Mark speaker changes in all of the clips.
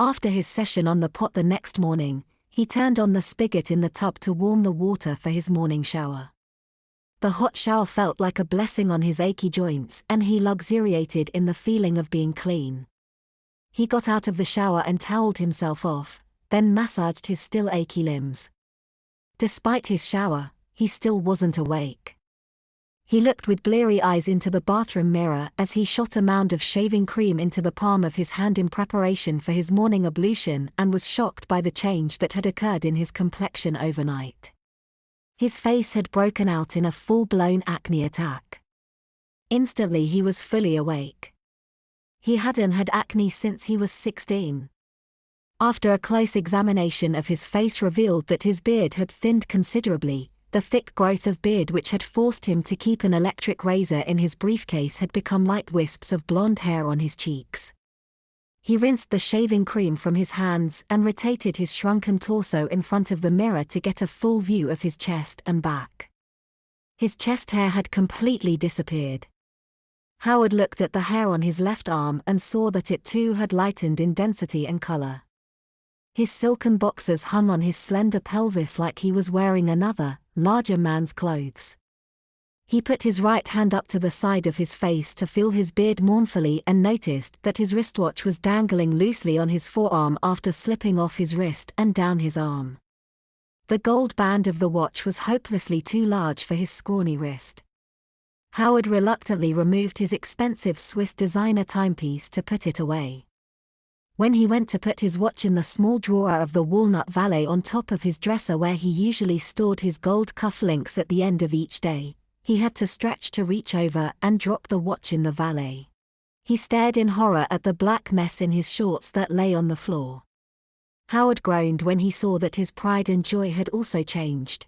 Speaker 1: After his session on the pot the next morning, he turned on the spigot in the tub to warm the water for his morning shower. The hot shower felt like a blessing on his achy joints, and he luxuriated in the feeling of being clean. He got out of the shower and toweled himself off, then massaged his still achy limbs. Despite his shower, he still wasn't awake. He looked with bleary eyes into the bathroom mirror as he shot a mound of shaving cream into the palm of his hand in preparation for his morning ablution and was shocked by the change that had occurred in his complexion overnight. His face had broken out in a full-blown acne attack. Instantly he was fully awake. He hadn't had acne since he was 16. After a close examination of his face revealed that his beard had thinned considerably. The thick growth of beard which had forced him to keep an electric razor in his briefcase had become light wisps of blonde hair on his cheeks. He rinsed the shaving cream from his hands and rotated his shrunken torso in front of the mirror to get a full view of his chest and back. His chest hair had completely disappeared. Howard looked at the hair on his left arm and saw that it too had lightened in density and color. His silken boxers hung on his slender pelvis like he was wearing another, larger man's clothes. He put his right hand up to the side of his face to feel his beard mournfully and noticed that his wristwatch was dangling loosely on his forearm after slipping off his wrist and down his arm. The gold band of the watch was hopelessly too large for his scrawny wrist. Howard reluctantly removed his expensive Swiss designer timepiece to put it away. When he went to put his watch in the small drawer of the walnut valet on top of his dresser where he usually stored his gold cufflinks at the end of each day, he had to stretch to reach over and drop the watch in the valet. He stared in horror at the black mess in his shorts that lay on the floor. Howard groaned when he saw that his pride and joy had also changed.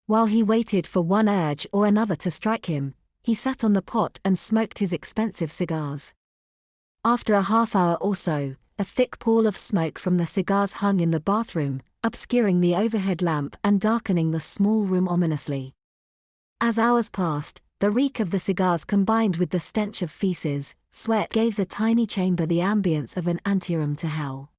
Speaker 1: While he waited for one urge or another to strike him, he sat on the pot and smoked his expensive cigars. After a half hour or so, a thick pall of smoke from the cigars hung in the bathroom, obscuring the overhead lamp and darkening the small room ominously. As hours passed, the reek of the cigars combined with the stench of feces, sweat gave the tiny chamber the ambience of an anteroom to hell.